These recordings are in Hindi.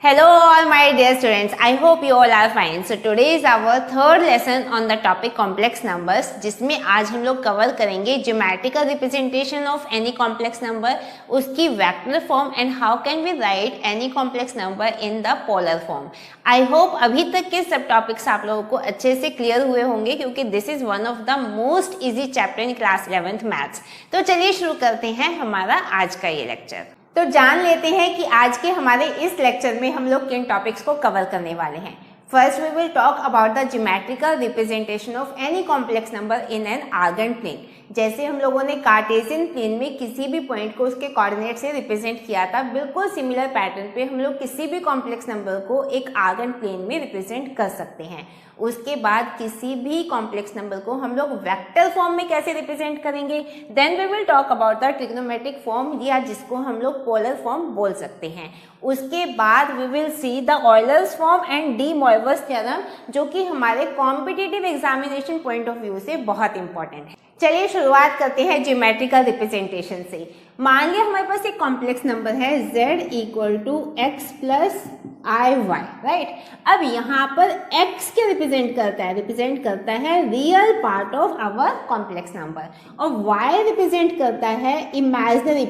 Hello all my dear students, I hope you all are fine. So today is our third lesson on the topic complex numbers, जिसमें आज हम लोग कवर करेंगे geometrical representation of any complex number, उसकी vector form and how can we write any complex number in the polar form. I hope अभी तक के सब टॉपिक्स आप लोगों को अच्छे से क्लियर हुए होंगे क्योंकि this is one of the most easy chapter in class 11th maths. तो चलिए शुरू करते हैं हमारा आज का ये लेक्चर। तो जान लेते हैं कि आज के हमारे इस लेक्चर में हम लोग किन टॉपिक्स को कवर करने वाले हैं। First we will talk about the geometrical representation of any complex number in an Argand plane. जैसे हम लोगों ने कार्टेशियन प्लेन में किसी भी पॉइंट को उसके कोऑर्डिनेट से रिप्रेजेंट किया था, बिल्कुल सिमिलर पैटर्न पे हम लोग किसी भी कॉम्प्लेक्स नंबर को एक आर्गन प्लेन में रिप्रेजेंट कर सकते हैं। उसके बाद किसी भी कॉम्प्लेक्स नंबर को हम लोग वेक्टर फॉर्म में कैसे रिप्रेजेंट करेंगे, then we will talk about the trigonometric form या जिसको हम लोग पोलर फॉर्म बोल सकते हैं। उसके बाद we will see the Euler's form and De Moivre's theorem, जो कि हमारे competitive examination point of view से बहुत इंपॉर्टेंट है। चलिए शुरुआत करते हैं ज्योमेट्रिकल रिप्रेजेंटेशन से। मान लिया हमारे पास एक कॉम्प्लेक्स नंबर है z equal to x plus i y, right. अब यहाँ पर x क्या रिप्रेजेंट करता है real part of our complex number और y रिप्रेजेंट करता है imaginary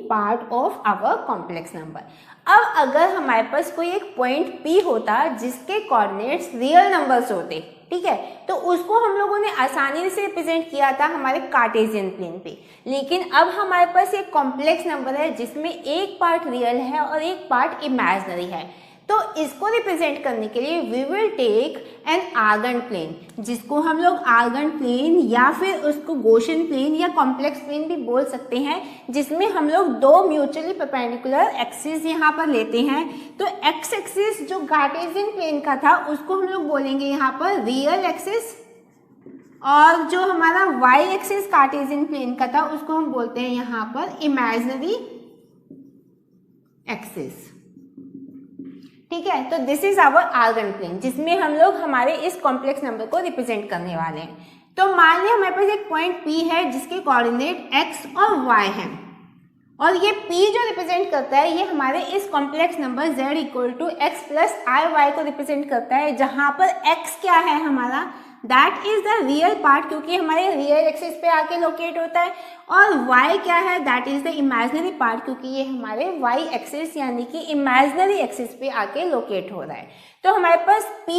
part of our complex number. अब अगर हमारे पास कोई एक पॉइंट P होता जिसके कोऑर्डिनेट्स रियल नंबर्स होते, ठीक है, तो उसको हम लोगों ने आसानी से रिप्रेजेंट किया था हमारे कार्टेशियन प्लेन पे। लेकिन अब हमारे पास एक कॉम्प्लेक्स नंबर है जिसमें एक पार्ट रियल है और एक पार्ट इमेजिनरी है, तो इसको रिप्रेजेंट करने के लिए we will take an Argand plane, जिसको हम लोग आर्गन प्लेन या फिर उसको गॉसियन प्लेन या कॉम्प्लेक्स प्लेन भी बोल सकते हैं, जिसमें हम लोग दो म्यूचुअली परपेंडिकुलर एक्सिस यहाँ पर लेते हैं। तो एक्स एक्सिस जो कार्टेशियन प्लेन का था उसको हम लोग बोलेंगे यहाँ पर रियल एक्सिस, और जो हमारा वाई एक्सिस कार्टेशियन प्लेन का था उसको हम बोलते हैं यहाँ पर इमेजिनरी एक्सिस, ठीक है। तो this is our Argand plane जिसमें हम लोग हमारे इस कॉम्प्लेक्स नंबर को रिप्रेजेंट करने वाले हैं। तो मान लिया हमारे पास एक पॉइंट P है जिसके कोऑर्डिनेट x और y हैं, और ये P जो रिप्रेजेंट करता है ये हमारे इस complex number z equal to x plus i y को रिप्रेजेंट करता है, जहां पर x क्या है हमारा, that is the real part क्योंकि हमारे रियल एक्सिस पे आके लोकेट होता है, और y क्या है, that is the imaginary part क्योंकि ये हमारे y एक्सिस यानी कि इमेजिनरी एक्सिस पे आके लोकेट हो रहा है। तो हमारे पास P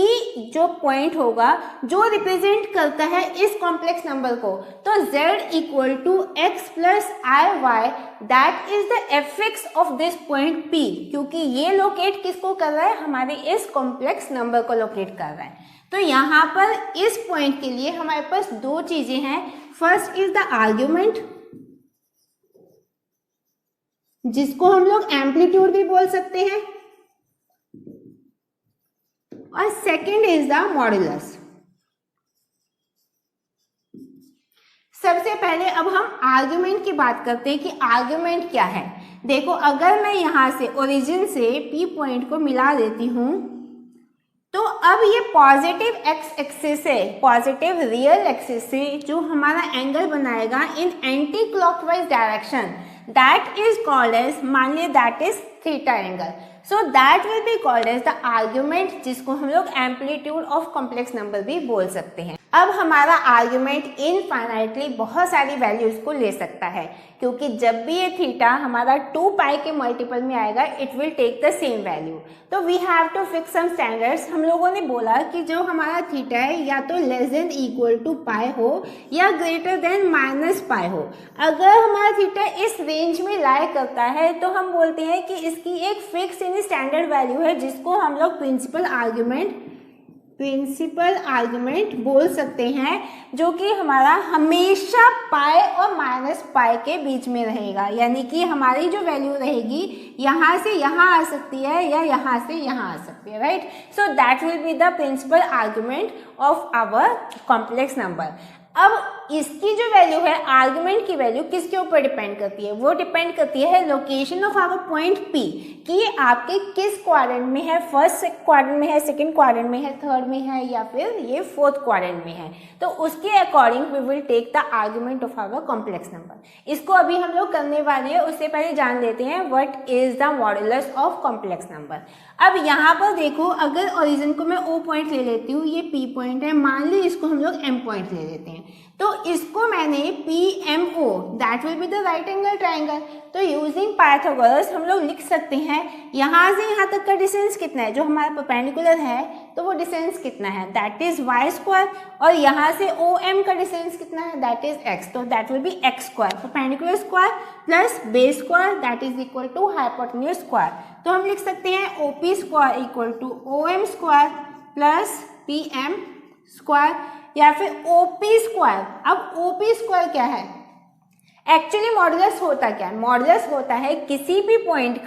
जो पॉइंट होगा जो रिप्रेजेंट करता है इस कॉम्प्लेक्स नंबर को, तो z equal to x plus i y that is the affix of this point P, क्योंकि ये लोकेट किसको कर रहा है, हमारे इस कॉम्प्लेक्स नंबर को लोकेट कर रहा है। तो यहाँ पर इस पॉइंट के लिए हमारे पास दो चीजें हैं। फर्स्ट इज द आर्ग्यूमेंट, जिसको हम लोग एम्पलीट्यूड भी बोल सकते हैं, और सेकंड इज द मॉड्यूलस। सबसे पहले अब हम आर्ग्यूमेंट की बात करते हैं कि आर्ग्यूमेंट क्या है। देखो, अगर मैं यहां से ओरिजिन से P पॉइंट को मिला देती हूं, तो अब ये पॉजिटिव एक्स एक्सिस से, पॉजिटिव रियल एक्सिस से जो हमारा एंगल बनाएगा in anti clockwise direction, that is called as, मान लीजिए that is theta angle, so that will be called as the argument, जिसको हम लोग एम्पलीट्यूड ऑफ कॉम्प्लेक्स नंबर भी बोल सकते हैं। अब हमारा आर्ग्यूमेंट इनफाइनाइटली बहुत सारी वैल्यूज को ले सकता है, क्योंकि जब भी ये थीटा हमारा 2 पाई के मल्टीपल में आएगा it will take the same value. तो we have to fix some standards. हम लोगों ने बोला कि जो हमारा थीटा है या तो लेस देन इक्वल टू पाई हो या ग्रेटर देन माइनस पाई हो। अगर हमारा थीटा इस रेंज में लाई करता है तो हम बोलते हैं कि इसकी एक फिक्स यानी स्टैंडर्ड वैल्यू है, जिसको हम लोग प्रिंसिपल आर्ग्यूमेंट बोल सकते हैं, जो कि हमारा हमेशा पाई और माइनस पाई के बीच में रहेगा। यानी कि हमारी जो वैल्यू रहेगी यहाँ से यहाँ आ सकती है या यहाँ से यहाँ आ सकती है। पे, right. So that will be the principal argument of our complex number. अब इसकी जो वैल्यू है, आर्गुमेंट की वैल्यू किसके ऊपर डिपेंड करती है? वो डिपेंड करती है location of our point P, कि ये आपके किस क्वाड्रेंट में है, फर्स्ट क्वाड्रेंट में है, सेकंड क्वाड्रेंट में है, थर्ड में है, या फिर ये फोर्थ क्वाड्रेंट में है. तो उसके according we will take the argument of our complex number. इसको अभी हम लोग करने वाले हैं, उससे पहले जान लेते हैं what is the modulus of complex number. अब यहाँ पर देखो, अगर ओरिजिन को मैं O पॉइंट ले लेती हूँ, ये P पॉइंट है, मान ली इसको हम लोग M पॉइंट ले लेते हैं, तो इसको मैंने PMO, that will be the right angle triangle. तो यूजिंग पाइथागोरस हम लोग लिख सकते हैं यहाँ से यहाँ तक का डिस्टेंस कितना है, जो हमारा परपेंडिकुलर है, तो वो डिस्टेंस कितना है, दैट इज y स्क्वायर. और यहाँ से OM का डिस्टेंस कितना है, दैट इज x. तो that will be x square, perpendicular square plus base square, that is equal to hypotenuse square. तो हम लिख सकते हैं OP square equal to OM square plus PM square, या फिर OP स्क्वायर. अब OP स्क्वायर क्या है? एक्चुअली मॉडुलस होता क्या है? मॉडुलस होता है किसी भी पॉइंट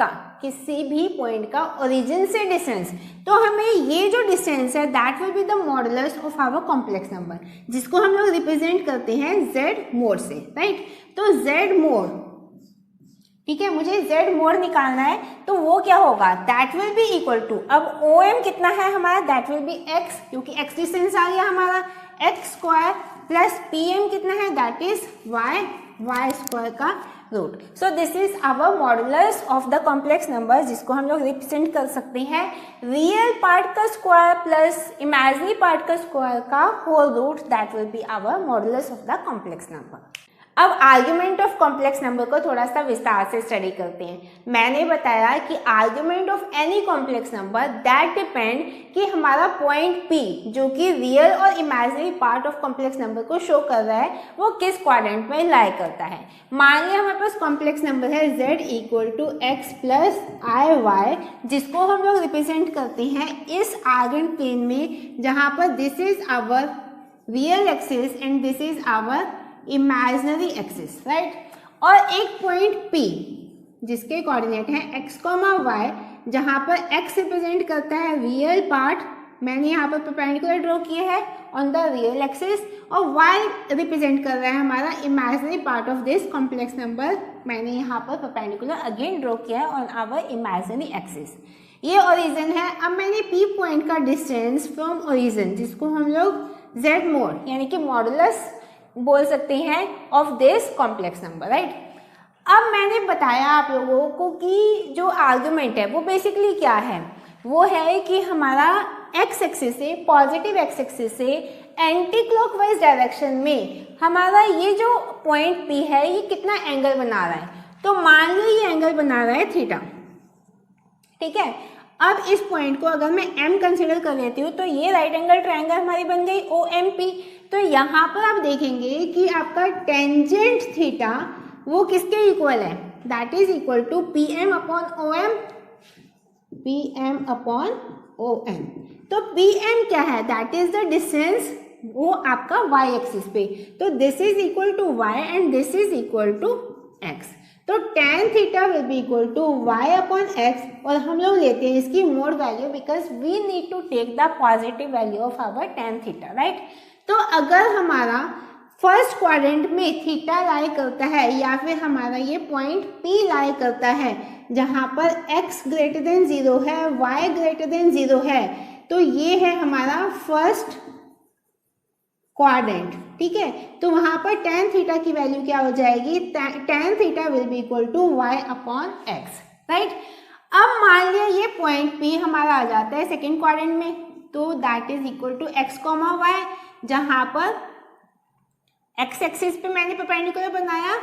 का ओरिजिन से डिस्टेंस. तो हमें ये जो डिस्टेंस है, that will be the modulus of our complex number, जिसको हम लोग रिप्रेजेंट करते हैं Z मोड से, राइट. तो Z मोड, ठीक है, मुझे Z मोड निकालना है, तो वो क्या होगा, that will be equal to, अब OM कितना है हमारा, दैट विल बी x, क्योंकि x डिस्टेंस आ गया हमारा, x स्क्वायर प्लस PM कितना है, दैट इज y स्क्वायर का root. So this is our modulus of the complex number, जिसको हम लोग रिप्रेजेंट कर सकते हैं रियल पार्ट का स्क्वायर प्लस इमेजिनरी पार्ट का स्क्वायर का whole root, that will be our modulus of the complex number. अब आर्ग्यूमेंट ऑफ कॉम्प्लेक्स नंबर को थोड़ा सा विस्तार से स्टडी करते हैं. मैंने बताया कि argument of any complex number that depend कि हमारा पॉइंट P, जो कि रियल और imaginary part of complex number को शो कर रहा है, वो किस क्वाड्रेंट में लाई करता है. मान लिया हमारे पास कॉम्प्लेक्स नंबर है Z equal to x plus IY, जिसको हम लोग रिप्रेजेंट करते हैं इस आर्गेंट प्लेन में, जहाँ पर this is our real axis and this is our imaginary axis, right. और एक पॉइंट P जिसके कोऑर्डिनेट हैं x, y, जहाँ पर x रिप्रेजेंट करता है रियल पार्ट, मैंने यहाँ पर परपेंडिकुलर ड्रॉ किया है ऑन द रियल एक्सिस, और y रिप्रेजेंट कर रहा है हमारा imaginary part of this complex number, मैंने यहाँ पर परपेंडिकुलर अगेन ड्रॉ किया है ऑन आवर इमेजिनरी एक्सिस. ये ओरिजिन है. अब मैंने P पॉइंट का डिस्टेंस फ्रॉम ओरिजिन, जिसको हम लोग Z मोड यानी कि मॉडुलस बोल सकते हैं of this complex number, right. अब मैंने बताया आप लोगों को कि जो आर्गुमेंट है वो बेसिकली क्या है, वो है कि हमारा x एक्सिस से, पॉजिटिव x एक्सिस से एंटी क्लॉकवाइज डायरेक्शन में हमारा ये जो पॉइंट P है, ये कितना एंगल बना रहा है. तो मान लो ये एंगल बना रहा है थीटा, ठीक है. अब इस पॉइंट को अगर मैं M कंसिडर कर लेती हूँ, तो ये राइट एंगल ट्रायंगल हमारी बन गई OMP. तो यहाँ पर आप देखेंगे कि आपका टेंजेंट थीटा वो किसके इक्वल है, that is equal to PM upon OM. तो PM क्या है, दैट इज द डिस्टेंस, वो आपका y एक्सिस पे. तो this is equal to y and this is equal to x. तो tan theta will be equal to y upon x, और हम लोग लेते हैं इसकी mod value because we need to take the positive value of our tan theta, right. तो अगर हमारा फर्स्ट क्वाड्रेंट में थीटा लाई करता है, या फिर हमारा ये पॉइंट P लाई करता है, जहाँ पर x ग्रेटर देन 0 है, y ग्रेटर देन 0 है, तो ये है हमारा फर्स्ट क्वाड्रेंट, ठीक है. तो वहाँ पर tan थीटा की वैल्यू क्या हो जाएगी, tan theta will be equal to y upon x, right. अब मान लिया ये पॉइंट P हमारा आ जाता है सेकेंड क्वाड्रेंट में, तो that is equal to x, y, जहाँ पर x एक्सिस पे मैंने परपेंडिकुलर बनाया,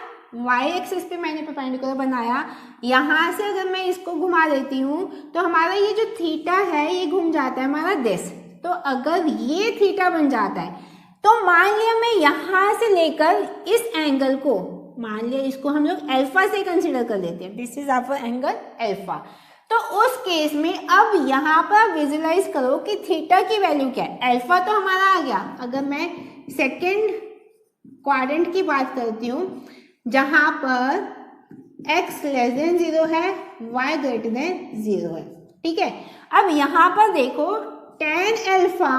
y एक्सिस पे मैंने परपेंडिकुलर बनाया. यहाँ से अगर मैं इसको घुमा देती हूँ, तो हमारा ये जो थीटा है ये घूम जाता है हमारा दिस. तो अगर ये थीटा बन जाता है, तो मान लिया मैं यहाँ से लेकर इस एंगल को, मान लिया इसको हम लोग अल्फा से कंसिडर कर लेते हैं, this is hour angle alpha. तो उस केस में अब यहाँ पर विजुलाइज करो कि थीटा की वैल्यू क्या है. अल्फा तो हमारा आ गया. अगर मैं सेकेंड क्वाड्रेंट की बात करती हूँ, जहाँ पर x लेस देन 0 है, y ग्रेटर देन 0 है, ठीक है। अब यहाँ पर देखो tan alpha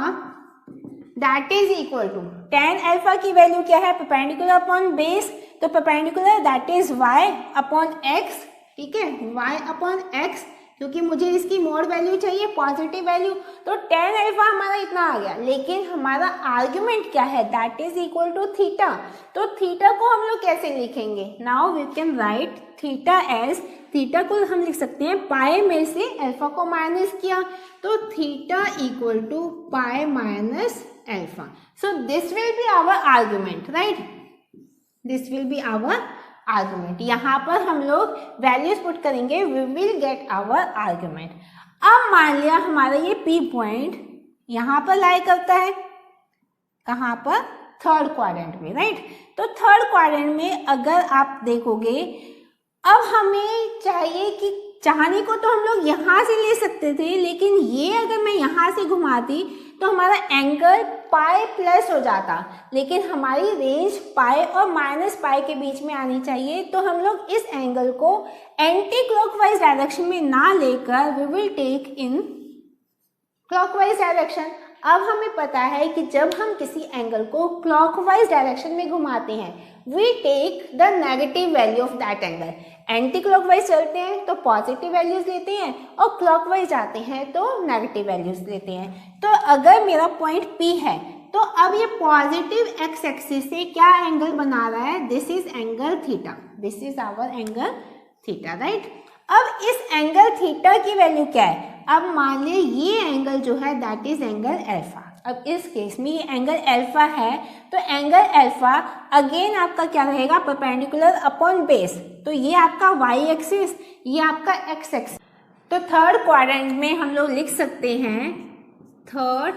that is equal to, tan alpha की वैल्यू क्या है, परपेंडिकुलर अपॉन बेस, तो perpendicular that is y upon x, ठीक है, y अपॉन x, क्योंकि मुझे इसकी मोड वैल्यू चाहिए पॉजिटिव वैल्यू, तो tan अल्फा हमारा इतना आ गया, लेकिन हमारा आर्ग्यूमेंट क्या है, that is equal to theta, तो थीटा को हम लोग कैसे लिखेंगे, now we can write theta as, theta को हम लिख सकते हैं पाई में से अल्फा को माइनस किया, तो theta equal to pi minus alpha, so this will be our argument, right, this will be our argument. यहाँ पर हम लोग वैल्यूज पुट करेंगे, we will get our argument. अब मान लिया हमारा ये P पॉइंट यहाँ पर लाई करता है, कहाँ पर, थर्ड क्वाड्रेंट में, राइट, तो थर्ड क्वाड्रेंट में अगर आप देखोगे, अब हमें चाहिए कि चाहने को तो हम लोग यहाँ से ले सकते थे, लेकिन ये अगर मैं यहाँ से घुमाती तो हमारा एंगल पाई प्लस हो जाता, लेकिन हमारी रेंज पाई और माइनस पाई के बीच में आनी चाहिए, तो हम लोग इस एंगल को एंटी क्लॉकवाइज डायरेक्शन में ना लेकर we will take in clockwise direction. अब हमें पता है कि जब हम किसी एंगल को क्लॉकवाइज डायरेक्शन में घुमाते हैं, we take the negative value of that angle, anti clockwise चलते हैं तो पॉजिटिव वैल्यूज लेते हैं, और क्लॉकवाइज जाते हैं तो नेगेटिव वैल्यूज लेते हैं। तो अगर मेरा पॉइंट P है, तो अब ये पॉजिटिव एक्स एक्सिस से क्या एंगल बना रहा है, this is angle theta, this is hour angle theta, right. अब इस एंगल थीटा की वैल्यू क्या है, अब मान लीजिए ये एंगल जो है दैट इज एंगल अल्फा, अब इस केस में ये एंगल अल्फा है, तो एंगल अल्फा अगेन आपका क्या रहेगा, परपेंडिकुलर अपॉन बेस, तो ये आपका y एक्सिस, ये आपका x एक्सिस, तो थर्ड क्वाड्रेंट में हम लोग लिख सकते हैं, थर्ड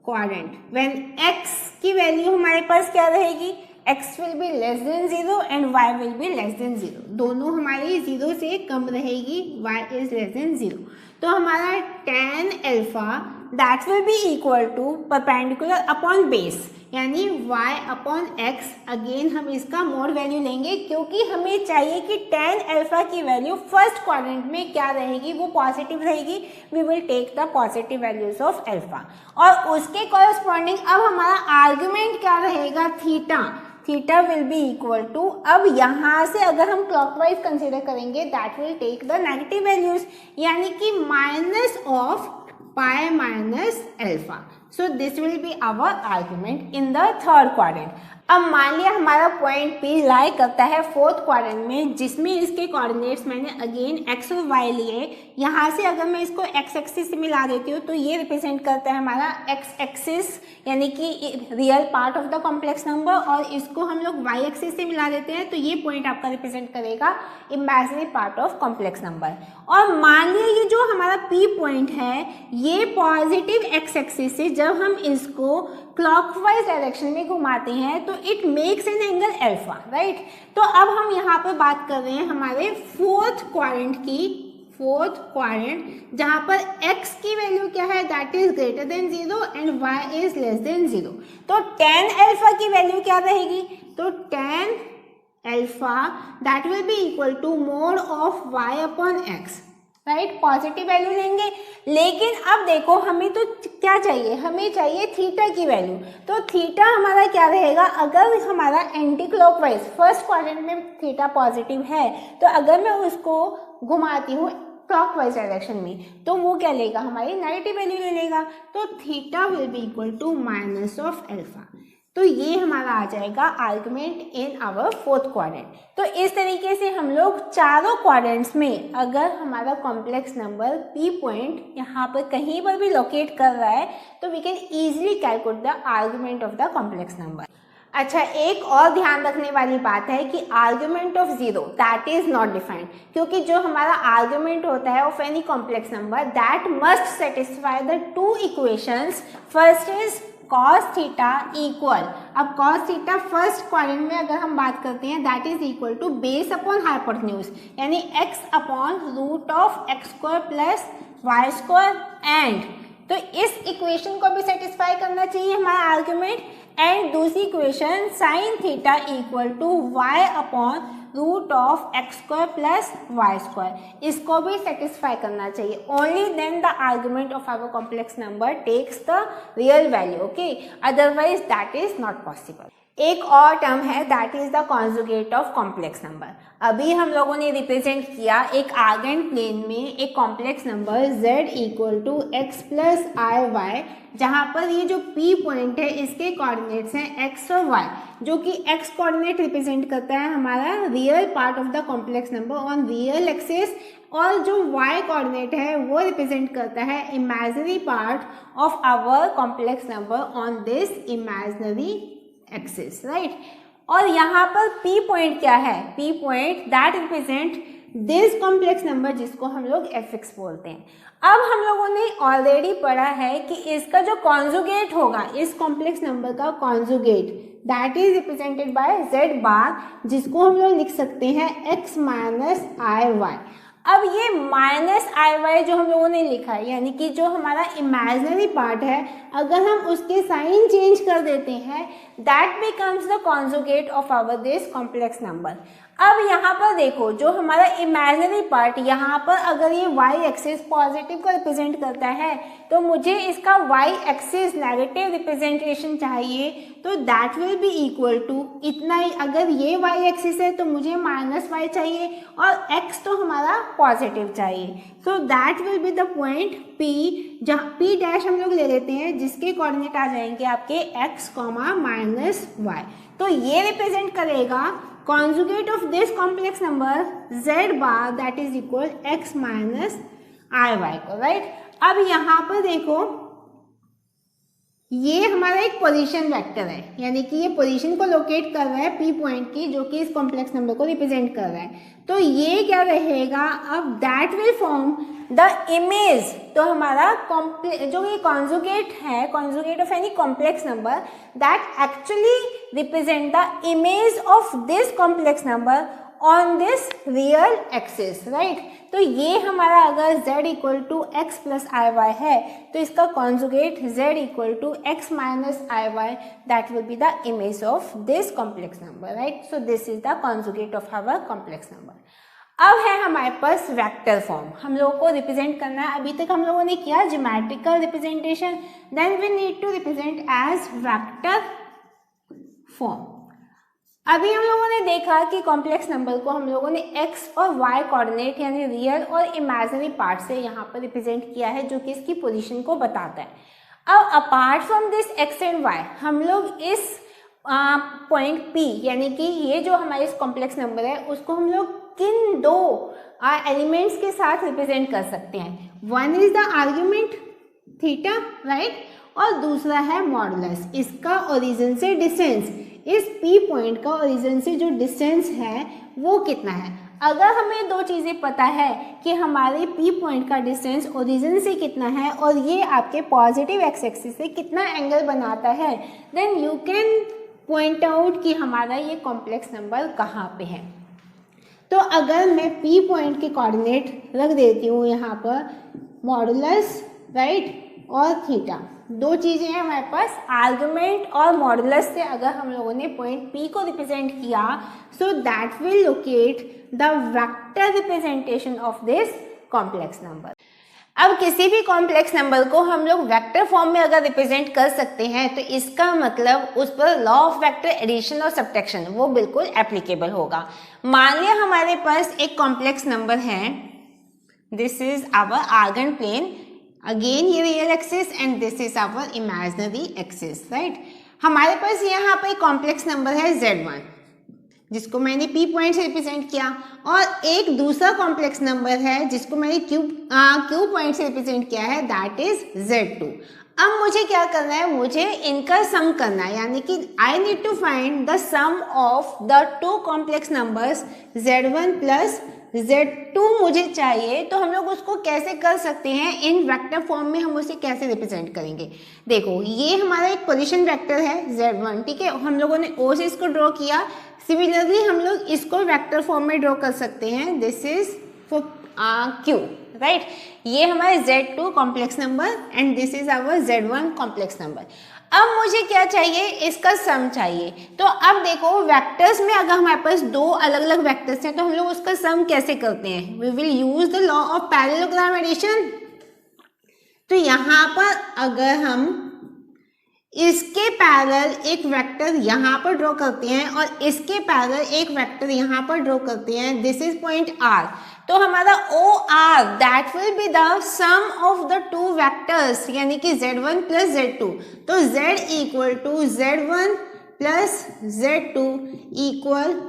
क्वाड्रेंट व्हेन x की वैल्यू हमारे पास क्या रहेगी, x will be less than 0 and y will be less than 0, दोनों हमारी 0 से कम रहेगी, y इज लेस देन 0, तो हमारा tan alpha that will be equal to perpendicular upon base, यानी y अपॉन x, अगेन हम इसका मोड वैल्यू लेंगे, क्योंकि हमें चाहिए कि tan अल्फा की वैल्यू फर्स्ट क्वाड्रेंट में क्या रहेगी, वो पॉजिटिव रहेगी, we will take the positive values of alpha, और उसके कॉरस्पॉन्डिंग अब हमारा आर्ग्यूमेंट क्या रहेगा, theta, theta will be equal to, अब यहाँ से अगर हम क्लॉकवाइज कंसिडर करेंगे that will take the negative values, यानी कि minus of pi minus alpha, so this will be our argument in the third quadrant. अब मान लिया हमारा पॉइंट P लाई करता है फोर्थ क्वाड्रेंट में, जिसमें इसके कोऑर्डिनेट्स मैंने अगेन x और y लिए, यहाँ से अगर मैं इसको x एक्सिस से मिला देती हूँ तो ये रिप्रेजेंट करता है हमारा x एक्सिस, यानी कि real part of the complex number, और इसको हम लोग y एक्सिस से मिला देते हैं तो ये पॉइंट आपका रिप्रेजेंट करेगा imaginary part of complex number. और मान लिया ये जो हमारा P पॉइंट है, ये पॉजिटिव x एक्सिस से जब हम इसको क्लॉकवाइज डायरेक्शन में घुमाते हैं तो it makes an angle alpha, right. तो अब हम यहाँ पर बात कर रहे हैं हमारे फोर्थ क्वाड्रेंट की, फोर्थ क्वाड्रेंट जहाँ पर x की वैल्यू क्या है, that is greater than 0 and y is less than 0, तो tan अल्फा की वैल्यू क्या रहेगी, तो tan alpha that will be equal to mod of y upon x, right, positive value लेंगे, लेकिन अब देखो हमें तो क्या चाहिए, हमें चाहिए थीटा की वैल्यू, तो थीटा हमारा क्या रहेगा, अगर हमारा एंटी क्लॉकवाइज फर्स्ट क्वाड्रेंट में थीटा पॉजिटिव है, तो अगर मैं उसको घुमाती हूँ क्लॉकवाइज डायरेक्शन में तो वो क्या लेगा, हमारी नेगेटिव वैल्यू ले लेगा, तो theta will be equal to minus of alpha, तो ये हमारा आ जाएगा argument in our fourth quadrant. तो इस तरीके से हम लोग चारों क्वाड्रेंट्स में अगर हमारा कॉम्प्लेक्स नंबर P पॉइंट यहाँ पर कहीं पर भी लोकेट कर रहा है तो we can easily calculate the argument of the complex number. अच्छा, एक और ध्यान रखने वाली बात है कि argument of zero that is not defined, क्योंकि जो हमारा आर्गुमेंट होता है of any complex number that must satisfy the two equations, first is cos theta equal, अब cos थीटा फर्स्ट क्वाड्रेंट में अगर हम बात करते हैं that is equal to base upon hypotenuse, यानी x upon root of x square plus y square, and तो इस इक्वेशन को भी सेटिस्फाई करना चाहिए हमारा आर्गुमेंट, एंड दूसरी equation sine theta equal to y upon root of x square plus y square, इसको भी सेटिस्फाई करना चाहिए। Only then the argument of our complex number takes the real value, okay, otherwise that is not possible. एक और टर्म है that is the conjugate of complex number. अभी हम लोगों ने रिप्रेजेंट किया एक आर्गेंट प्लेन में एक complex number z equal to x plus i y, जहाँ पर ये जो p पॉइंट है इसके कोऑर्डिनेट्स हैं x और y, जो कि x कोऑर्डिनेट रिप्रेजेंट करता है हमारा real part of the complex number on real axis, और जो y कोऑर्डिनेट है वो रिप्रेजेंट करता है imaginary part of our complex number on this imaginary axis, right. और यहाँ पर p पॉइंट क्या है? p point that represent this complex number जिसको हम लोग fx बोलते हैं। अब हम लोगों ने ऑलरेडी पढ़ा है कि इसका जो कॉन्जुगेट होगा, इस कॉम्प्लेक्स नंबर का conjugate that is represented by z बार, जिसको हम लोग लिख सकते हैं x माइनस आई वाई। अब ये माइनस आई वाई जो हम लोगों ने लिखा है, यानी कि जो हमारा इमेजिनरी पार्ट है, अगर हम उसके साइन चेंज कर देते हैं that becomes the conjugate of our this complex number. अब यहाँ पर देखो, जो हमारा इमेजिनरी पार्ट यहाँ पर अगर ये y एक्सिस पॉजिटिव को रिप्रेजेंट करता है तो मुझे इसका y एक्सिस नेगेटिव रिप्रेजेंटेशन चाहिए, तो that will be equal to इतना ही। अगर ये y एक्सिस है तो मुझे माइनस वाई चाहिए और x तो हमारा पॉजिटिव चाहिए, सो that will be the point P, जहाँ P डैश हम लोग ले लेते हैं जिसके कोऑर्डिनेट आ जाएंगे आपके x माइनस वाई। तो ये रिप्रेजेंट करेगा conjugate of this complex number z bar that is equal x minus iy को, राइट। अब यहाँ पर देखो ये हमारा एक पोजीशन वेक्टर है, यानी कि ये पोजीशन को लोकेट कर रहा है p पॉइंट की, जो कि इस कॉम्प्लेक्स नंबर को रिप्रेजेंट कर रहा है। तो ये क्या रहेगा, अब that will form the image. तो हमारा जो ये कॉन्जुगेट है, conjugate of any complex number that actually represent the image of this complex number on this real axis, right. तो ये हमारा अगर z equal to x plus i y है तो इसका conjugate z equal to x minus i y that will be the image of this complex number, right. So this is the conjugate of our complex number. अब है हमारे पास वेक्टर फॉर्म, हम लोगों को रिप्रेजेंट करना है। अभी तक हम लोगों ने किया geometrical representation, then we need to represent as vector form. अभी हम लोगों ने देखा कि कॉम्प्लेक्स नंबर को हम लोगों ने x और y कोऑर्डिनेट यानी रियल और इमेजिनरी पार्ट से यहाँ पर रिप्रेजेंट किया है, जो कि इसकी पोजीशन को बताता है। अब apart from this x and y हम लोग इस पॉइंट P, यानी कि ये जो हमारे इस कॉम्प्लेक्स नंबर है उसको हम लोग किन दो एलिमेंट्स के साथ रिप्रेजेंट कर सकते हैं। One is the argument theta, right, और दूसरा है मॉडुलस। इसका ओरिजिन से डिस्टेंस, इस P पॉइंट का ओरिजिन से जो डिस्टेंस है वो कितना है। अगर हमें दो चीज़ें पता है कि हमारे P पॉइंट का डिस्टेंस ओरिजिन से कितना है और ये आपके पॉजिटिव एक्स एक्सिस से कितना एंगल बनाता है, then you can point out कि हमारा ये कॉम्प्लेक्स नंबर कहाँ पे है। तो अगर मैं P पॉइंट के कोऑर्डिनेट रख देती हूँ यहाँ पर मॉडुलस, राइट, और थीटा, दो चीज़ें हैं हमारे पास, आर्गुमेंट और मॉडुलस से अगर हम लोगों ने पॉइंट P को रिप्रेजेंट किया, सो that will locate the vector representation of this complex number. अब किसी भी कॉम्प्लेक्स नंबर को हम लोग वेक्टर फॉर्म में अगर रिप्रेजेंट कर सकते हैं तो इसका मतलब उस पर लॉ ऑफ वेक्टर एडिशन और सब्ट्रैक्शन वो बिल्कुल एप्लीकेबल होगा। मान लिया हमारे पास एक कॉम्प्लेक्स नंबर है, this is our Argand plane, again ये real axis and this is our imaginary axis, right. हमारे पास यहाँ पर कॉम्प्लेक्स नंबर है z1 जिसको मैंने P पॉइंट से रिप्रेजेंट किया, और एक दूसरा कॉम्प्लेक्स नंबर है जिसको मैंने Q पॉइंट से रिप्रेजेंट किया है, दैट इज z2। अब मुझे क्या करना है, मुझे इनका सम करना है, यानी कि I need to find the sum of the two complex numbers z1 plus z2 मुझे चाहिए। तो हम लोग उसको कैसे कर सकते हैं, इन वेक्टर फॉर्म में हम उसे कैसे रिप्रेजेंट करेंगे। देखो ये हमारा एक पोजीशन वेक्टर है z1, ठीक है, हम लोगों ने O से इसको ड्रॉ किया। सिमिलरली हम लोग इसको वेक्टर फॉर्म में ड्रॉ कर सकते हैं, this is for Q, right. ये हमारे Z2 complex number and this is our Z1 complex number. अब मुझे क्या चाहिए, इसका सम चाहिए। तो अब देखो वेक्टर्स में अगर हमारे पास दो अलग अलग वेक्टर्स हैं तो हम लोग उसका सम कैसे करते हैं, we will use the law of parallelogram addition. तो यहाँ पर अगर हम इसके पैरेलल एक वेक्टर यहाँ पर ड्रॉ करते हैं और इसके पैरेलल एक वेक्टर यहाँ पर ड्रॉ करते हैं, दिस इज पॉइंट R, तो हमारा OR that will be the sum of the two vectors, यानी कि Z1 प्लस Z2। तो Z equal to Z1 plus Z2 equal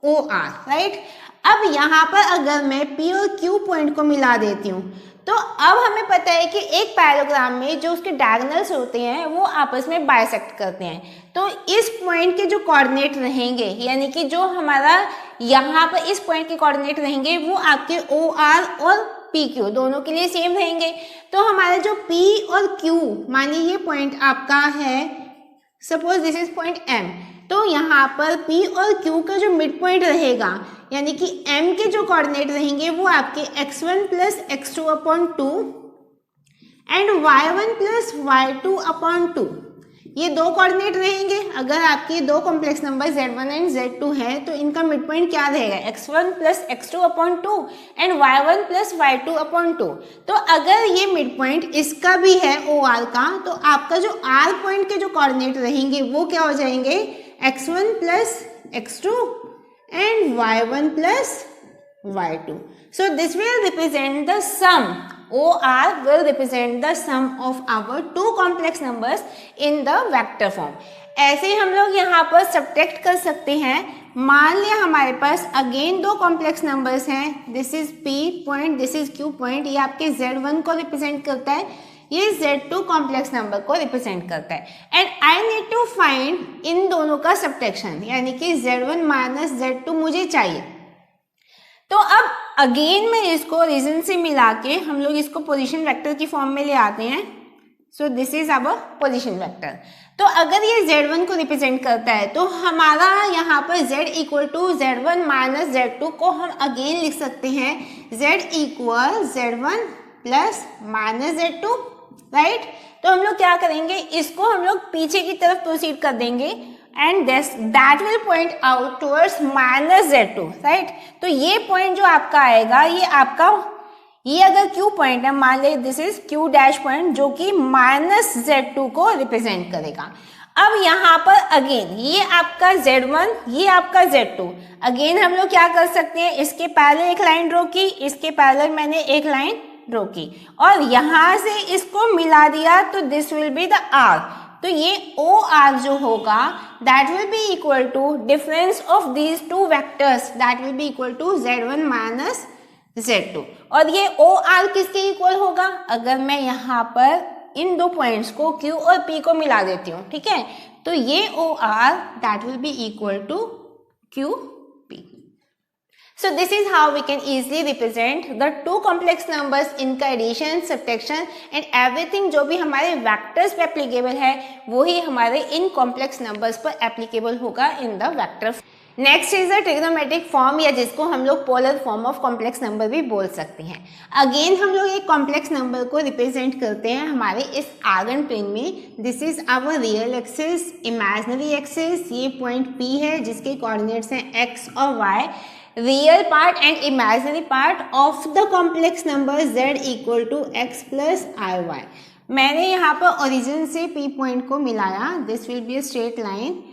OR, right. अब यहाँ पर अगर मैं P और Q पॉइंट को मिला देती हूँ तो अब हमें पता है कि एक पैरेललोग्राम में जो उसके डायगोनल्स होते हैं वो आपस में बाइसेक्ट करते हैं। तो इस पॉइंट के जो कोऑर्डिनेट रहेंगे, यानी कि जो हमारा यहाँ पर इस पॉइंट के कोऑर्डिनेट रहेंगे वो आपके OR और PQ दोनों के लिए सेम रहेंगे। तो हमारा जो P और Q, मानिए ये पॉइंट आपका है, suppose this is point M, तो यहाँ पर P और Q का जो मिड पॉइंट रहेगा, यानी कि M के जो कोऑर्डिनेट रहेंगे वो आपके x1 plus x2 upon 2 and y1 plus y2 upon 2, ये दो कोऑर्डिनेट रहेंगे। अगर आपके दो complex number Z1 and Z2 है तो इनका मिड पॉइंट क्या रहेगा, x1 plus x2 upon 2 and y1 plus y2 upon 2। तो अगर ये मिड पॉइंट इसका भी है OR का, तो आपका जो R पॉइंट के जो कोऑर्डिनेट रहेंगे वो क्या हो जाएंगे, x1 plus x2 and y1 plus y2. So this will represent the sum, OR will represent the sum of our two complex numbers in the vector form. ऐसे हम लोग यहाँ पर सब्ट्रैक्ट कर सकते हैं। मान लिया हमारे पास अगेन दो कॉम्प्लेक्स नंबर्स हैं, this is P point, this is Q point, ये आपके Z1 को रिप्रेजेंट करता है, ये Z2 कॉम्प्लेक्स नंबर को रिप्रेजेंट करता है। And I need to find इन दोनों का सब्ट्रैक्शन, यानी कि Z1 माइनस Z2 मुझे चाहिए। तो अब अगेन मैं इसको रीजन से मिला के हम लोग इसको पोजीशन वेक्टर की फॉर्म में ले आते हैं। So this is our position vector. तो अगर ये Z1 को रिप्रेजेंट करता है तो हमारा यहाँ पर Z equal to Z1 minus Z2 को हम अगेन लिख सकते हैं Z equal Z1 plus minus Z2, right. तो हम लोग क्या करेंगे, इसको हम लोग पीछे की तरफ प्रोसीड कर देंगे and that will point out towards minus Z2, right. तो ये पॉइंट जो आपका आएगा ये आपका, ये अगर Q पॉइंट है, मान ले this is Q dash point, जो कि माइनस Z2 को रिप्रेजेंट करेगा। अब यहाँ पर अगेन ये आपका Z1, ये आपका Z2, अगेन हम लोग क्या कर सकते हैं, इसके पहले एक लाइन ड्रॉ की, इसके पहले मैंने एक लाइन ड्रॉ की और यहाँ से इसको मिला दिया, तो this will be the R। तो ये OR जो होगा that will be equal to difference of these two vectors, that will be equal to Z1 minus Z2। और ये OR किसके इक्वल होगा, अगर मैं यहाँ पर इन दो पॉइंट्स को Q और P को मिला देती हूँ, ठीक है, तो ये OR that will be equal to QP। So this is how we can easily represent the two complex numbers, इनका एडिशन, सब्ट्रैक्शन एंड एवरीथिंग जो भी हमारे वेक्टर्स पे एप्लीकेबल है वही हमारे इन कॉम्प्लेक्स नंबर्स पर एप्लीकेबल होगा in the vector. Next is the trigonometric form, या जिसको हम लोग polar form of complex number भी बोल सकते हैं। अगेन हम लोग एक कॉम्प्लेक्स नंबर को रिप्रेजेंट करते हैं हमारे इस आर्गन प्लेन में। This is our real axis, imaginary axis, ये पॉइंट P है जिसके कोऑर्डिनेट्स हैं x और y। Real part and imaginary part of the complex number z equal to x plus i y. मैंने यहाँ पर ओरिजिन से P पॉइंट को मिलाया, this will be a straight line,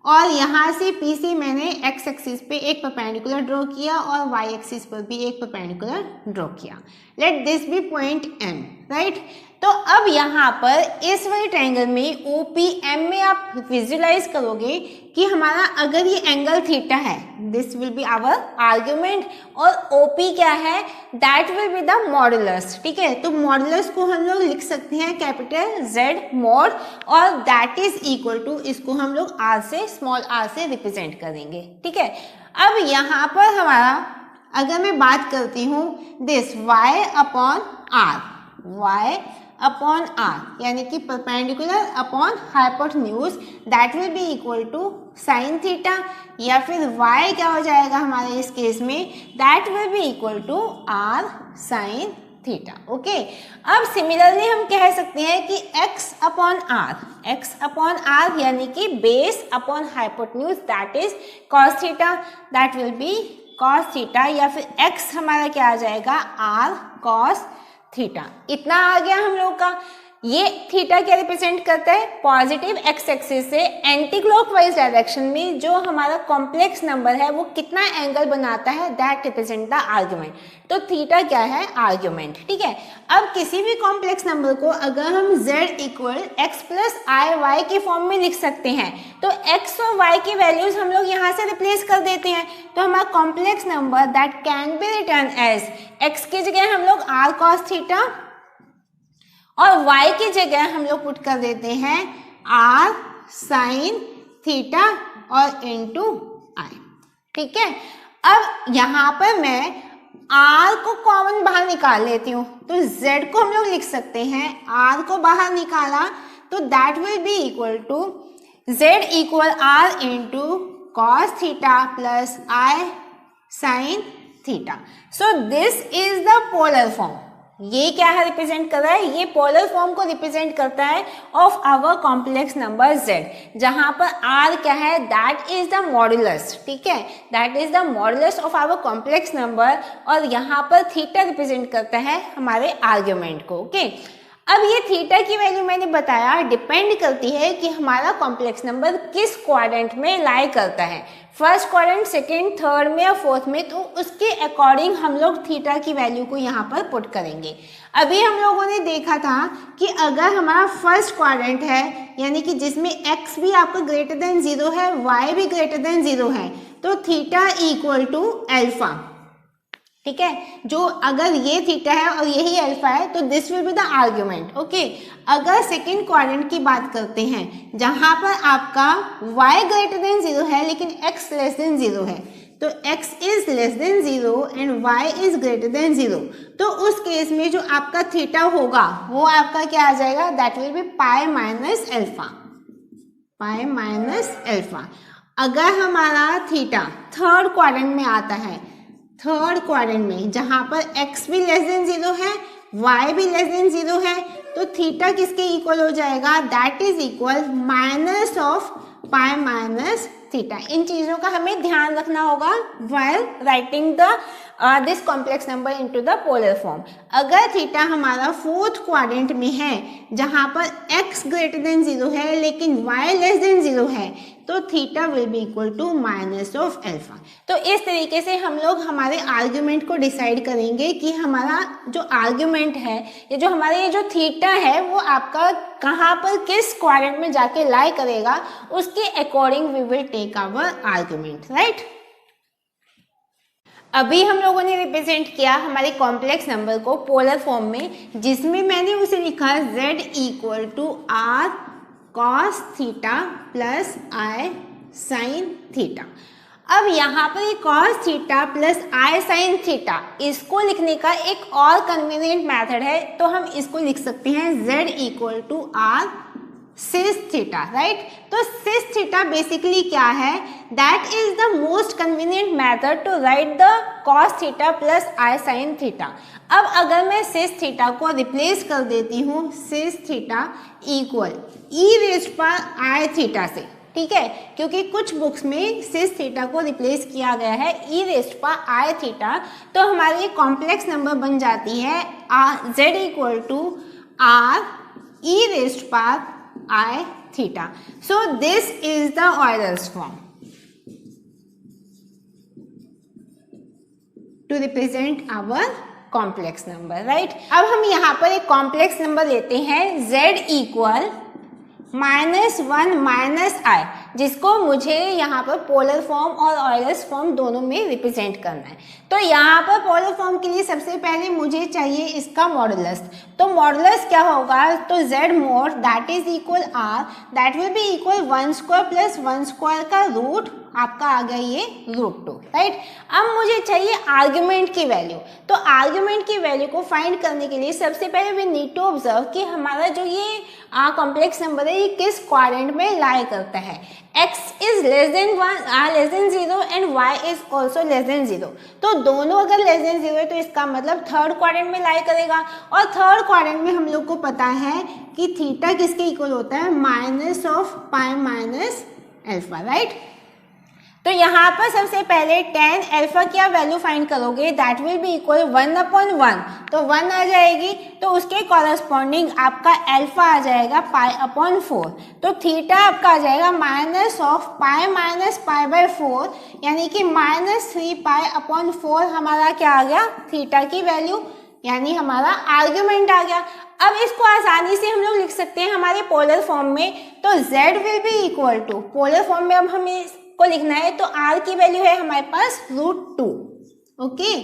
और यहाँ से P से मैंने x एक्सिस पे एक परपेंडिकुलर ड्रॉ किया और y एक्सिस पर भी एक परपेंडिकुलर ड्रॉ किया। Let this be point M, right. तो अब यहाँ पर इस वाले ट्रायंगल में OPM में आप विजुलाइज करोगे कि हमारा अगर ये एंगल थीटा है, this will be our argument, और OP क्या है, that will be the modulus, ठीक है। तो मॉडुलस को हम लोग लिख सकते हैं कैपिटल Z मॉड, और दैट इज इक्वल टू, इसको हम लोग R से, स्मॉल r से रिप्रेजेंट करेंगे, ठीक है। अब यहाँ पर हमारा अगर मैं बात करती हूँ this y upon R, y upon r यानी कि perpendicular upon hypotenuse that will be equal to sine theta, या फिर y क्या हो जाएगा हमारे इस केस में, that will be equal to r sine theta. Okay, अब सिमिलरली हम कह सकते हैं कि x अपॉन आर यानी कि base upon hypotenuse that is cos theta, that will B cos theta, या फिर x हमारा क्या आ जाएगा r cos थीटा। इतना आ गया हम लोग का। ये थीटा क्या रिप्रेजेंट करता है, पॉजिटिव एक्स एक्सिस से एंटी क्लॉकवाइज डायरेक्शन में जो हमारा कॉम्प्लेक्स नंबर है वो कितना एंगल बनाता है, दैट रिप्रेजेंट द आर्ग्यूमेंट। तो थीटा क्या है, आर्ग्यूमेंट। ठीक है, अब किसी भी कॉम्प्लेक्स नंबर को अगर हम z equal x plus i Y के फॉर्म में लिख सकते हैं तो x और y की वैल्यूज हम लोग यहाँ से रिप्लेस कर देते हैं, तो हमारा complex number that can be written as x की जगह हम लोग r cos थीटा और y की जगह हम लोग पुट कर देते हैं r साइन थीटा और इनटू i। ठीक है, अब यहाँ पर मैं r को कॉमन बाहर निकाल लेती हूँ, तो z को हम लोग लिख सकते हैं, r को बाहर निकाला तो that will be equal to z इक्वल r into cos theta plus i sine theta. So this is the polar form. ये क्या है रिप्रेजेंट कर रहा है, ये पोलर फॉर्म को रिप्रेजेंट करता है of our complex number z, जहां पर r क्या है, दैट इज द मॉड्यूलस। ठीक है, that is the modulus of our complex number, और यहाँ पर थीटा रिप्रेजेंट करता है हमारे आर्ग्यूमेंट को। ओके, अब ये थीटा की वैल्यू मैंने बताया डिपेंड करती है कि हमारा कॉम्प्लेक्स नंबर किस क्वाड्रेंट में लाई करता है, फर्स्ट क्वाड्रेंट, सेकेंड, थर्ड में या फोर्थ में, तो उसके अकॉर्डिंग हम लोग थीटा की वैल्यू को यहाँ पर पुट करेंगे। अभी हम लोगों ने देखा था कि अगर हमारा फर्स्ट क्वाड्रेंट है यानी कि जिसमें x भी आपका ग्रेटर देन 0 है, y भी ग्रेटर देन 0 है, तो थीटा इक्वल टू अल्फा। ठीक है, जो अगर ये थीटा है और यही अल्फा है तो this will be the argument. Okay, अगर सेकेंड क्वाड्रेंट की बात करते हैं जहां पर आपका y ग्रेटर देन 0 है लेकिन x लेस देन 0 है, तो x is less than 0 and y is greater than 0, तो उस केस में जो आपका थीटा होगा वो आपका क्या आ जाएगा, that will B pi minus alpha, pi minus alpha. अगर हमारा थीटा थर्ड क्वाड्रेंट में आता है, थर्ड क्वाड्रेंट में जहां पर x भी लेस देन 0 है, y भी लेस देन 0 है, तो थीटा किसके इक्वल हो जाएगा, that is equal minus of pi minus theta. इन चीजों का हमें ध्यान रखना होगा while writing the this complex number into the polar form. अगर थीटा हमारा फोर्थ क्वाड्रेंट में है जहां पर x ग्रेटर देन 0 है लेकिन y लेस देन 0 है, तो theta will be equal to minus of alpha. तो इस तरीके से हम लोग हमारे आर्ग्यूमेंट को डिसाइड करेंगे कि हमारा जो आर्ग्यूमेंट है या जो हमारे ये जो थीटा है वो आपका कहाँ पर किस क्वाड्रेंट में जाके लाई करेगा, उसके according we will take our argument, right. अभी हम लोगों ने रिप्रेजेंट किया हमारे कॉम्प्लेक्स नंबर को पोलर फॉर्म में, जिसमें मैंने उसे लिखा z equal to r cos theta plus i sin theta. अब यहाँ पर ये cos theta plus i sin theta, इसको लिखने का एक और कन्वीनियंट मेथड है, तो हम इसको लिख सकते हैं z equal to r cis theta, right. तो सिस थीटा बेसिकली क्या है, that is the most convenient method to write the cos theta plus i sin theta. अब अगर मैं सिस थीटा को रिप्लेस कर देती हूँ cis theta equal e raised power i theta से, ठीक है, क्योंकि कुछ बुक्स में सिस थीटा को रिप्लेस किया गया है e raised power i theta, तो हमारी कॉम्प्लेक्स नंबर बन जाती है z equal to r e raised power I theta. So this is the Euler's form to represent our complex number, right? अब हम यहाँ पर एक कॉम्प्लेक्स नंबर लेते हैं z इक्वल -1 - i। जिसको मुझे यहाँ पर पोलर फॉर्म और ऑयलर्स फॉर्म दोनों में रिप्रेजेंट करना है। तो यहाँ पर पोलर फॉर्म के लिए सबसे पहले मुझे चाहिए इसका मॉडुलस। तो मॉडुलस क्या होगा, तो z mod that is equal r, that will be equal 1 square plus 1 square का रूट आपका आ गया ये √2, राइट। अब मुझे चाहिए आर्ग्यूमेंट की वैल्यू। तो आर्ग्यूमेंट की वैल्यू को फाइंड करने के लिए सबसे पहले वी नीड टू ऑब्जर्व कि हमारा जो ये कॉम्प्लेक्स नंबर है ये किस क्वाड्रेंट में लाई करता है। x is less than 0 and y is also less than 0। तो दोनों अगर लेस देन 0 है तो इसका मतलब थर्ड क्वाड्रेंट में लाई करेगा। और थर्ड क्वाड्रेंट में हम लोग को पता है कि थीटा किसके इक्वल होता है, minus of pi minus alpha, right. तो यहाँ पर सबसे पहले tan अल्फा क्या वैल्यू फाइंड करोगे, दैट विल बी इक्वल 1/1, तो 1 आ जाएगी। तो उसके कॉरस्पॉन्डिंग आपका अल्फा आ जाएगा π/4। तो थीटा आपका आ जाएगा माइनस ऑफ पाई माइनस π/4, यानी कि -3π/4 हमारा क्या आ गया, थीटा की वैल्यू, यानी हमारा आर्ग्यूमेंट आ गया। अब इसको आसानी से हम लोग लिख सकते हैं हमारे पोलर फॉर्म में। तो z will be equal to, polar form में अब हमें को लिखना है तो r की वैल्यू है हमारे पास √2, ओके।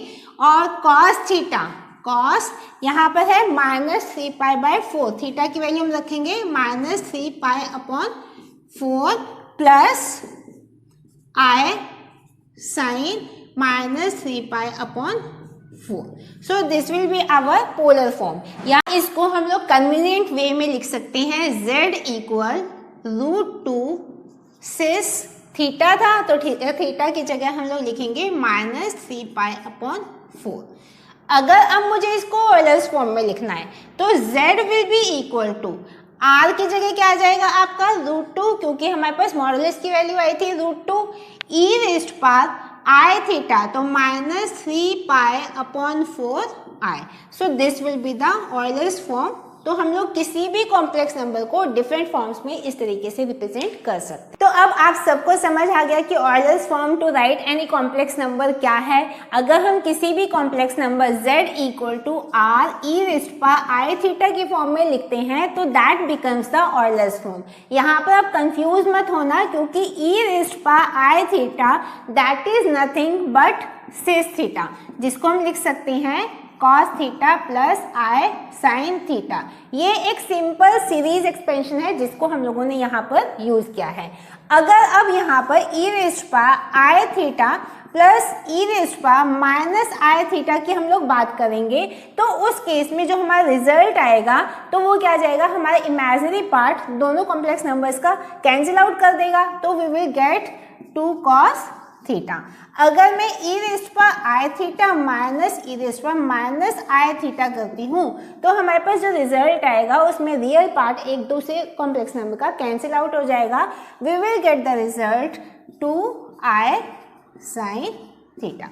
और cos थीटा, cos यहाँ पर है -3π/4, थीटा की वैल्यू हम रखेंगे -3π/4 plus i sin -3π/4। So this will be our polar form, या इसको हम लोग कन्वीनियंट वे में लिख सकते हैं z इक्वल √2 सिस थीटा था, तो ठीक है, थीटा की जगह हम लोग लिखेंगे -3π/4। अगर अब मुझे इसको ऑयलर्स फॉर्म में लिखना है तो z will be equal to, r की जगह क्या आ जाएगा आपका √2, क्योंकि हमारे पास मॉडुलस की वैल्यू आई थी √2, e raised power i theta, तो -3π/4i। So this will be the Euler's form. तो हम लोग किसी भी कॉम्प्लेक्स नंबर को डिफरेंट फॉर्म्स में इस तरीके से रिप्रेजेंट कर सकते हैं। तो अब आप सबको समझ आ गया कि Euler's form to write any complex number क्या है। अगर हम किसी भी complex number z equal to r e raised power i theta की फॉर्म में लिखते हैं तो that becomes the Euler's form. यहाँ पर आप कंफ्यूज मत होना, क्योंकि e raised power i theta that is nothing but cis theta, जिसको हम लिख सकते हैं cos theta plus i sin theta. ये एक सिंपल सीरीज एक्सपेंशन है जिसको हम लोगों ने यहाँ पर यूज किया है। अगर अब यहाँ पर e raised power i theta plus e raised power minus i theta की हम लोग बात करेंगे तो उस केस में जो हमारा रिजल्ट आएगा तो वो क्या जाएगा, हमारा इमेजिनरी पार्ट दोनों कॉम्प्लेक्स नंबर्स का कैंसिल आउट कर देगा, तो we will get 2 cos theta. अगर मैं e raised power i theta minus e raised power minus i theta करती हूँ तो हमारे पास जो रिजल्ट आएगा उसमें रियल पार्ट एक दूसरे कॉम्प्लेक्स नंबर का कैंसिल आउट हो जाएगा। We will get the result 2i sin theta.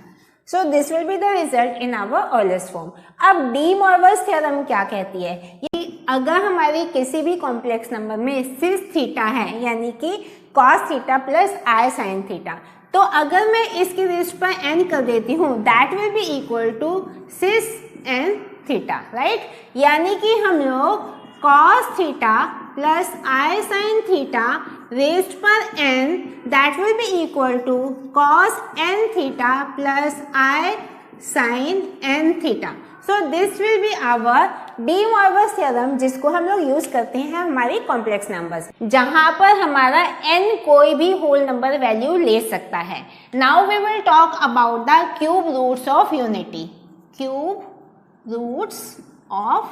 So this will be the result in our Euler's form. अब डी मॉर्गन्स थ्योरम क्या कहती है, ये अगर हमारी किसी भी कॉम्प्लेक्स नंबर में सिस थीटा है, यानी कि cos theta plus i sin theta, तो अगर मैं इसकी रेज़्ड पर n कर देती हूँ that will be equal to cis n theta, right. यानी कि हम लोग cos theta plus i sin theta raised पर n that will be equal to cos n theta plus i sin n theta. So this will be our De Morgan's theorem, जिसको हम लोग यूज करते हैं हमारी कॉम्प्लेक्स नंबर्स, जहां पर हमारा n कोई भी होल नंबर वैल्यू ले सकता है। Now we will talk about the cube roots of unity. Cube roots of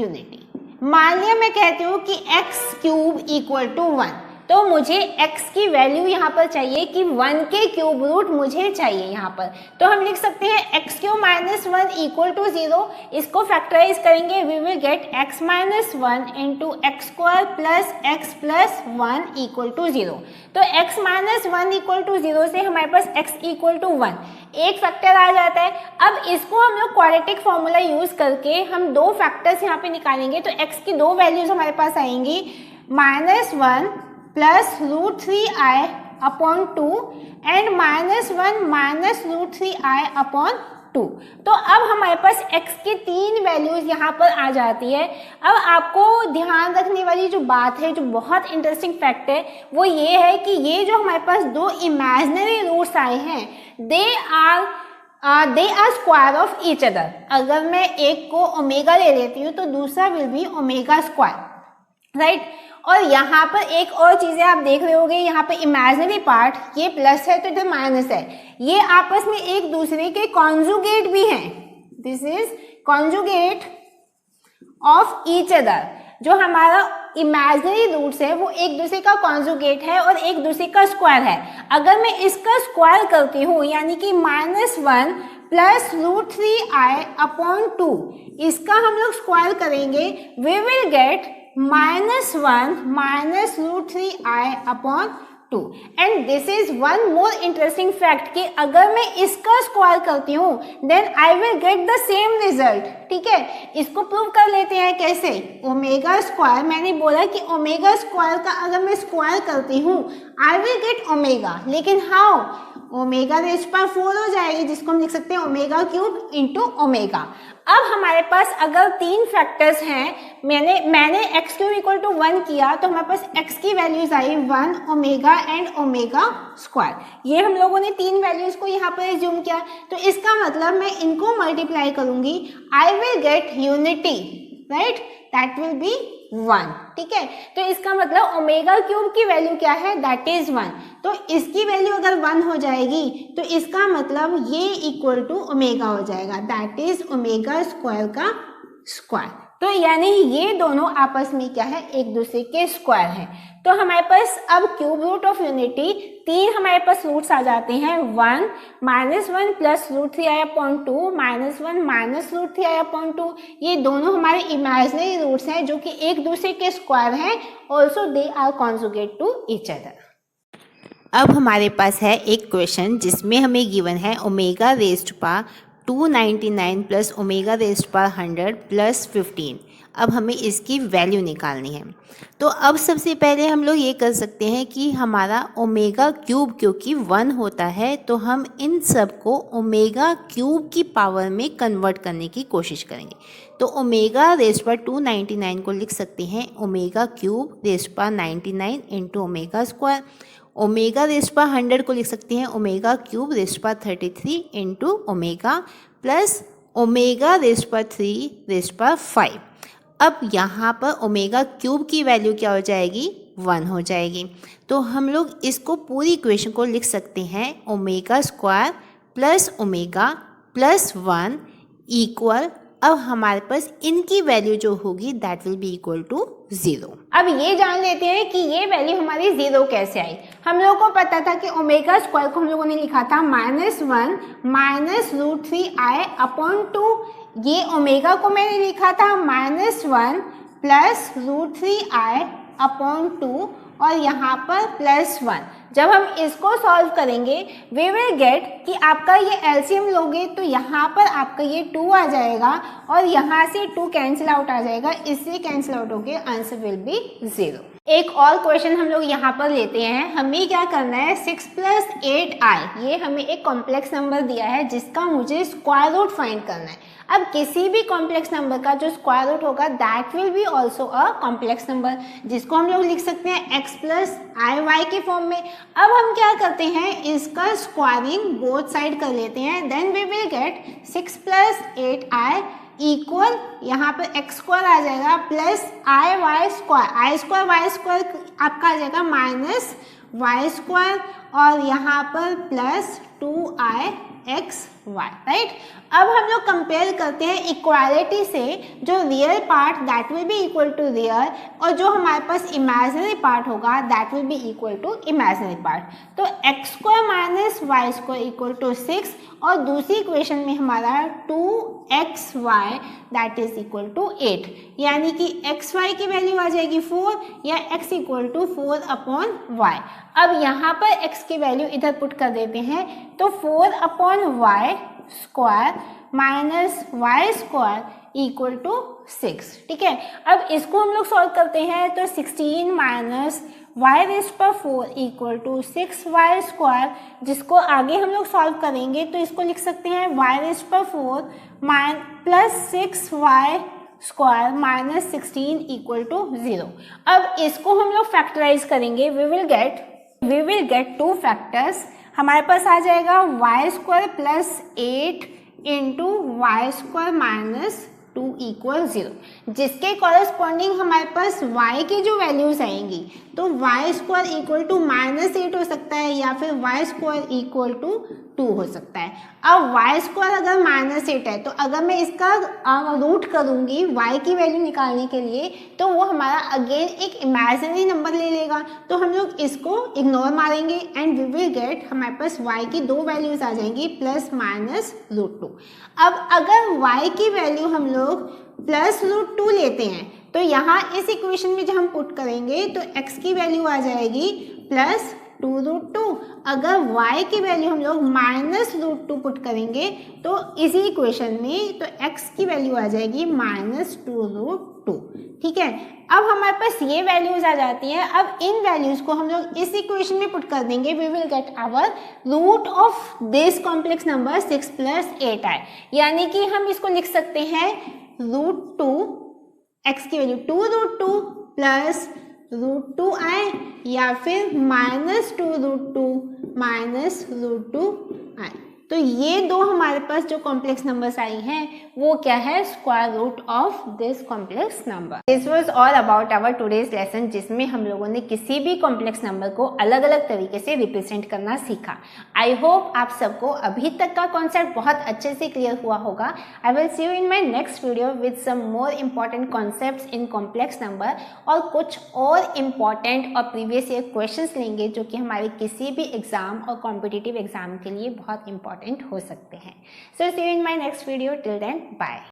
unity, मान लिया मैं कहती हूँ कि x³ इक्वल टू 1, तो मुझे x की वैल्यू यहाँ पर चाहिए कि 1 के क्यूब रूट मुझे चाहिए यहाँ पर, तो हम लिख सकते हैं x³ माइनस 1 इक्वल टू 0। इसको फैक्टराइज करेंगे, we will get x minus 1 into x square plus x plus 1 equal to 0। तो x माइनस 1 इक्वल टू 0 से हमारे पास x इक्वल टू 1 एक फैक्टर आ जाता है। अब इसको हम लोग क्वाड्रेटिक फॉर्मूला यूज करके हम दो फैक्टर्स यहाँ पे निकालेंगे, तो x की दो वैल्यूज हमारे पास आएंगी, -1 plus √3i upon 2 and -1 minus √3i upon 2। तो अब हमारे पास x की 3 वैल्यूज यहाँ पर आ जाती है। अब आपको ध्यान रखने वाली जो बात है, जो बहुत इंटरेस्टिंग फैक्ट है, वो ये है कि ये जो हमारे पास दो इमेजिनरी रूट्स आए हैं, they are square of each other. अगर मैं एक को ओमेगा ले लेती हूँ तो दूसरा will be omega square, right. और यहाँ पर एक और चीजें आप देख रहे होगे, यहाँ पर इमेजिनरी पार्ट ये प्लस है तो इधर माइनस है, ये आपस में एक दूसरे के कॉन्जुगेट भी हैं। This is conjugate of each other. जो हमारा इमेजिनरी रूट्स है वो एक दूसरे का कॉन्जुगेट है और एक दूसरे का स्क्वायर है। अगर मैं इसका स्क्वायर करती हूँ यानी कि -1 प्लस √3i/2, इसका हम लोग स्क्वायर करेंगे, we will get -1 minus √3i/2। And this is one more interesting fact कि अगर मैं इसका स्क्वायर करती हूँ then I will get the same result. ठीक है, इसको प्रूव कर लेते हैं कैसे। ओमेगा स्क्वायर, मैंने बोला कि ओमेगा स्क्वायर का अगर मैं स्क्वायर करती हूँ आई विल गेट ओमेगा, लेकिन हाउ, ओमेगा रेज़ पावर 4 हो जाएगी, जिसको हम लिख सकते हैं ओमेगा क्यूब इंटू ओमेगा। अब हमारे पास अगर 3 फैक्टर्स हैं, मैंने x क्यूब इक्वल टू 1 किया तो हमारे पास x की values I 1 omega and omega square. ये हम लोगों ने 3 वैल्यूज को यहाँ पर एज्यूम किया, तो इसका मतलब मैं इनको मल्टीप्लाई करूंगी, आई will gate unity, right, that will B 1। ठीक है, तो इसका मतलब ओमेगा क्यूब की वैल्यू क्या है, दैट इज 1। तो इसकी वैल्यू अगर 1 हो जाएगी तो इसका मतलब ये इक्वल टू ओमेगा हो जाएगा, दैट इज ओमेगा स्क्वायर का स्क्वायर। तो यानी ये दोनों आपस में क्या है, एक दूसरे के स्क्वायर हैं। तो हमारे पास अब क्यूब रूट ऑफ यूनिटी 3 हमारे पास रूट्स आ जाते हैं, 1 -1 प्लस √3i/2 -1 माइनस √3i/2। ये दोनों हमारे इमेजिनरी रूट्स हैं जो कि एक दूसरे के स्क्वायर हैं, also they are conjugate to each other. अब हमारे पास है एक क्वेश्चन जिसमें हमें गिवन है omega raised power 299 plus omega raised power 100 plus 15। अब हमें इसकी वैल्यू निकालनी है। तो अब सबसे पहले हम लोग ये कर सकते हैं कि हमारा ओमेगा क्यूब क्योंकि 1 होता है तो हम इन सब को ओमेगा क्यूब की पावर में कन्वर्ट करने की कोशिश करेंगे। तो ओमेगा रेज़्ड पावर 299 को लिख सकते हैं omega cube raised power 99 into omega square. Omega raised power 100 को लिख सकते हैं omega cube raised power 33 into omega plus omega raised power 3 raised power 5। अब यहाँ पर ओमेगा क्यूब की वैल्यू क्या हो जाएगी, 1 हो जाएगी। तो हम लोग इसको पूरी इक्वेशन को लिख सकते हैं omega square plus omega plus 1 equal, अब हमारे पास इनकी वैल्यू जो होगी that will be equal to 0। अब ये जान लेते हैं कि ये वैल्यू हमारी 0 कैसे आई। हम लोगों को पता था कि ओमेगा स्क्वायर को हम लोगों ने लिखा था -1 माइनस √3i/2। ये ओमेगा को मैंने लिखा था -1 प्लस √3i/2 और यहाँ पर +1। जब हम इसको सॉल्व करेंगे वी विल गेट कि आपका ये एलसीएम लोगे तो यहाँ पर आपका ये 2 आ जाएगा और यहाँ से 2 कैंसिल आउट आ जाएगा, इससे कैंसिल आउट होके आंसर विल बी 0। एक और क्वेश्चन हम लोग यहाँ पर लेते हैं। हमें क्या करना है, 6 + 8i, ये हमें एक कॉम्प्लेक्स नंबर दिया है जिसका मुझे स्क्वायर रूट फाइंड करना है। अब किसी भी कॉम्प्लेक्स नंबर का जो स्क्वायर रूट होगा that will B also a complex number, जिसको हम लोग लिख सकते हैं x + iy के फॉर्म में। अब हम क्या करते हैं, इसका स्क्वायरिंग बोथ साइड कर लेते हैं, then we will get 6 + 8i equal, यहाँ पर x स्क्वायर आ जाएगा प्लस iy स्क्वायर आपका आ जाएगा माइनस y स्क्वायर और यहाँ पर प्लस 2ixy, राइट। अब हम लोग कंपेयर करते हैं इक्वालिटी से, जो real part that will be equal to real और जो हमारे पास इमेजिनरी पार्ट होगा that will be equal to imaginary part. तो x² minus y² equal to 6 और दूसरी इक्वेशन में हमारा 2xy that is equal to 8, यानी कि xy की वैल्यू आ जाएगी 4 या x इक्वल टू 4/y। अब यहाँ पर x की वैल्यू इधर पुट कर देते हैं तो 4/y² minus y² equal to 6। ठीक है, अब इसको हम लोग सॉल्व करते हैं तो 16 माइनस वाई रेस्ट पर 4 इक्वल टू 6y स्क्वायर, जिसको आगे हम लोग सॉल्व करेंगे तो इसको लिख सकते हैं वाई रेस्ट पर 4 plus 6y square minus 16 equal to 0। अब इसको हम लोग फैक्टराइज करेंगे, we will get two factors. हमारे पास आ जाएगा y square plus 8 into y square minus 2 equal 0, जिसके कॉरेस्पॉन्डिंग हमारे पास y की जो वैल्यूज आएंगी तो वाई स्क्वायर इक्वल टू -8 हो सकता है या फिर वाई स्क्वायर इक्वल टू 2 हो सकता है। अब वाई स्क्वायर अगर -8 है तो अगर मैं इसका रूट करूंगी y की वैल्यू निकालने के लिए तो वो हमारा अगेन एक इमेजिनरी नंबर ले लेगा, तो हम लोग इसको इग्नोर मारेंगे एंड वी विल गेट हमारे पास y की दो वैल्यूज आ जाएंगी प्लस माइनस √2। अब अगर y की वैल्यू हम लोग प्लस √2 लेते हैं तो यहाँ इस इक्वेशन में जब हम पुट करेंगे तो x की वैल्यू आ जाएगी प्लस 2√2। अगर y की वैल्यू हम लोग माइनस √2 पुट करेंगे तो इसी इक्वेशन में तो x की वैल्यू आ जाएगी माइनस 2√2। ठीक है, अब हमारे पास ये वैल्यूज आ जाती हैं। अब इन वैल्यूज को हम लोग इस इक्वेशन में पुट कर देंगे, we will get our root of this complex number 6 + 8i, यानी कि हम इसको लिख सकते हैं √2, x की वैल्यू 2√2 प्लस √2i या फिर माइनस 2√2 माइनस √2i। तो ये दो हमारे पास जो कॉम्प्लेक्स नंबर्स आई हैं वो क्या है, square root of this complex number. This was all about our today's lesson, जिसमें हम लोगों ने किसी भी कॉम्प्लेक्स नंबर को अलग अलग तरीके से रिप्रेजेंट करना सीखा। आई होप आप सबको अभी तक का कॉन्सेप्ट बहुत अच्छे से क्लियर हुआ होगा। I will see you in my next video with some more important concepts in complex number, और कुछ और इम्पॉर्टेंट और प्रीवियस ईयर क्वेश्चंस लेंगे जो कि हमारे किसी भी एग्जाम और कॉम्पिटिटिव एग्जाम के लिए बहुत इंपॉर्टेंट हो सकते हैं। So see you in my next video, till then bye.